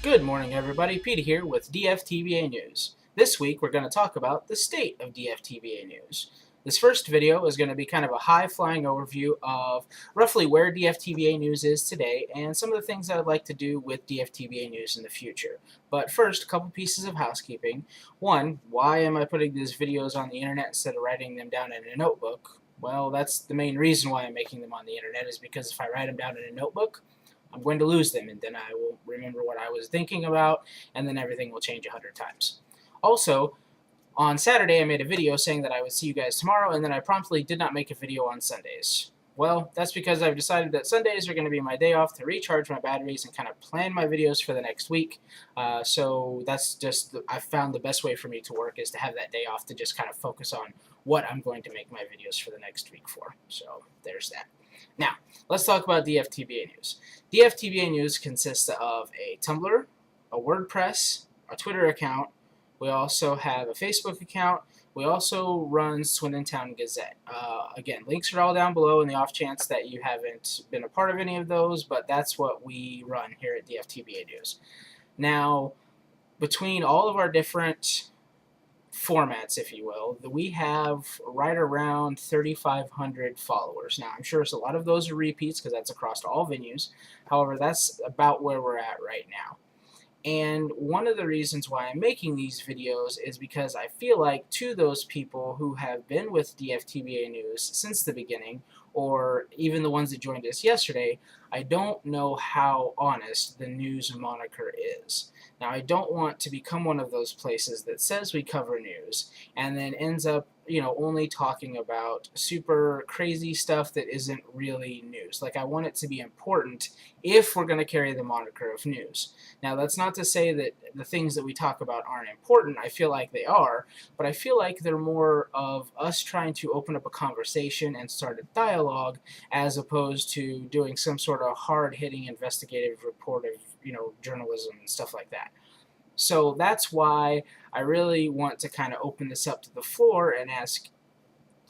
Good morning, everybody. Peter here with DFTBA News. This week, we're going to talk about the state of DFTBA News. This first video is going to be kind of a high-flying overview of roughly where DFTBA News is today and some of the things I would like to do with DFTBA News in the future. But first, a couple pieces of housekeeping. One, why am I putting these videos on the internet instead of writing them down in a notebook? Well, that's the main reason why I'm making them on the internet, is because if I write them down in a notebook, I'm going to lose them, and then I will remember what I was thinking about, and then everything will change 100 times. Also, on Saturday I made a video saying that I would see you guys tomorrow, and then I promptly did not make a video on Sundays. Well, that's because I've decided that Sundays are going to be my day off to recharge my batteries and kind of plan my videos for the next week. So that's just, I found the best way for me to work is to have that day off to just kind of focus on what I'm going to make my videos for the next week for. So there's that. Now, let's talk about DFTBA News. DFTBA News consists of a Tumblr, a WordPress, a Twitter account. We also have a Facebook account. We also run Swindon Town Gazette. Again, links are all down below in the off chance that you haven't been a part of any of those, but that's what we run here at DFTBA News. Now, between all of our different formats, if you will, we have right around 3,500 followers. Now, I'm sure a lot of those are repeats because that's across all venues. However, that's about where we're at right now. And one of the reasons why I'm making these videos is because I feel like to those people who have been with DFTBA News since the beginning, or even the ones that joined us yesterday, I don't know how honest the news moniker is. Now, I don't want to become one of those places that says we cover news and then ends up, only talking about super crazy stuff that isn't really news. Like, I want it to be important if we're going to carry the moniker of news. Now, that's not to say that the things that we talk about aren't important. I feel like they are, but I feel like they're more of us trying to open up a conversation and start a dialogue as opposed to doing some sort of hard-hitting investigative reportive, journalism and stuff like that. So that's why I really want to kind of open this up to the floor and ask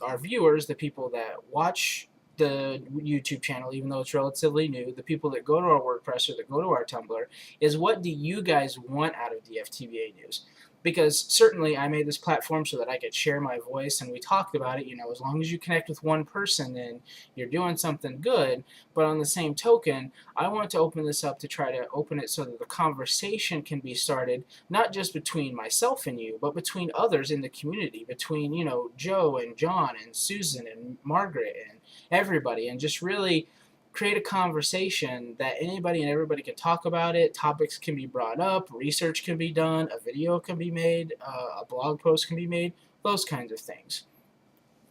our viewers, the people that watch the YouTube channel, even though it's relatively new, the people that go to our WordPress or that go to our Tumblr, is what do you guys want out of DFTBA News? Because certainly I made this platform so that I could share my voice, and we talked about it, as long as you connect with one person, then you're doing something good. But on the same token, I want to open this up to try to open it so that the conversation can be started, not just between myself and you, but between others in the community, between, Joe and John and Susan and Margaret and everybody, and just really create a conversation that anybody and everybody can talk about it. Topics can be brought up, research can be done, a video can be made, a blog post can be made, those kinds of things.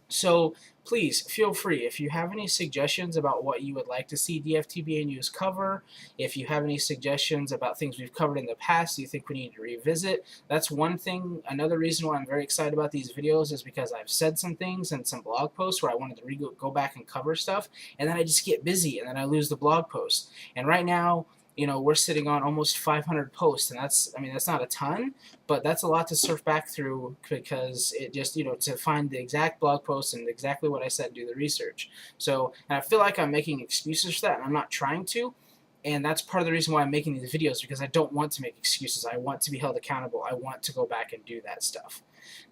So please feel free, if you have any suggestions about what you would like to see DFTBA News cover, if you have any suggestions about things we've covered in the past you think we need to revisit, that's one thing. Another reason why I'm very excited about these videos is because I've said some things in some blog posts where I wanted to go back and cover stuff, and then I just get busy and then I lose the blog post. And right now, we're sitting on almost 500 posts, and that's not a ton, but that's a lot to surf back through because it just, to find the exact blog post and exactly what I said, do the research. So, and I feel like I'm making excuses for that, and I'm not trying to, and that's part of the reason why I'm making these videos, because I don't want to make excuses. I want to be held accountable. I want to go back and do that stuff.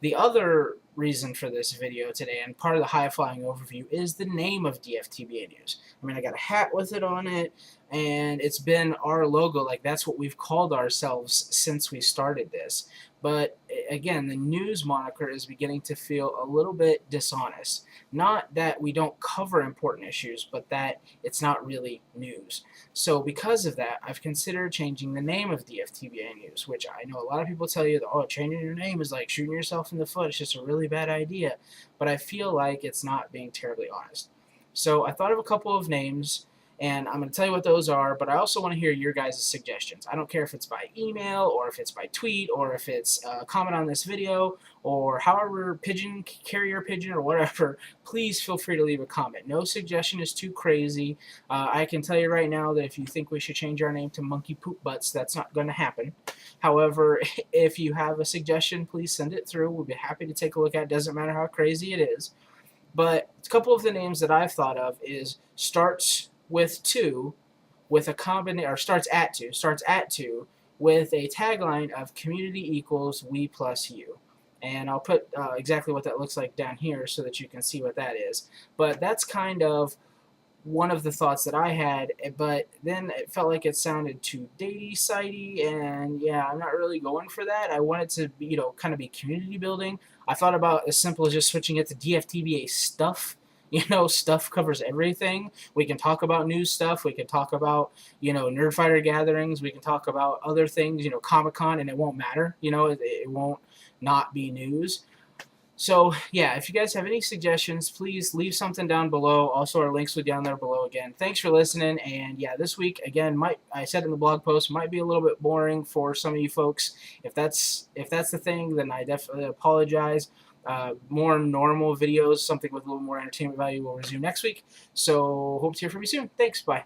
The other reason for this video today, and part of the high-flying overview, is the name of DFTBA News. I got a hat with it on it, and it's been our logo. Like, that's what we've called ourselves since we started this. But again, the news moniker is beginning to feel a little bit dishonest. Not that we don't cover important issues, but that it's not really news. So because of that, I've considered changing the name of DFTBA News, which I know a lot of people tell you that, oh, changing your name is like shooting yourself in the foot. It's just a really bad idea. But I feel like it's not being terribly honest. So I thought of a couple of names, and I'm going to tell you what those are, but I also want to hear your guys' suggestions. I don't care if it's by email, or if it's by tweet, or if it's a comment on this video, or however carrier pigeon, or whatever. Please feel free to leave a comment. No suggestion is too crazy. I can tell you right now that if you think we should change our name to Monkey Poop Butts, that's not going to happen. However, if you have a suggestion, please send it through. We'll be happy to take a look at it. Doesn't matter how crazy it is. But a couple of the names that I've thought of is starts with 2, with a combination, or starts at 2, with a tagline of community equals we plus you. And I'll put exactly what that looks like down here so that you can see what that is. But that's kind of one of the thoughts that I had, but then it felt like it sounded too datey sidey, and yeah, I'm not really going for that. I want it to be, kind of be community building. I thought about as simple as just switching it to DFTBA stuff. Stuff covers everything. We can talk about news stuff. We can talk about, Nerdfighter gatherings. We can talk about other things, Comic-Con, and it won't matter. It won't not be news. So, yeah, if you guys have any suggestions, please leave something down below. Also, our links will be down there below again. Thanks for listening. And, yeah, this week, again, I said in the blog post, might be a little bit boring for some of you folks. If that's the thing, then I definitely apologize. More normal videos, something with a little more entertainment value, will resume next week. So, hope to hear from you soon. Thanks. Bye.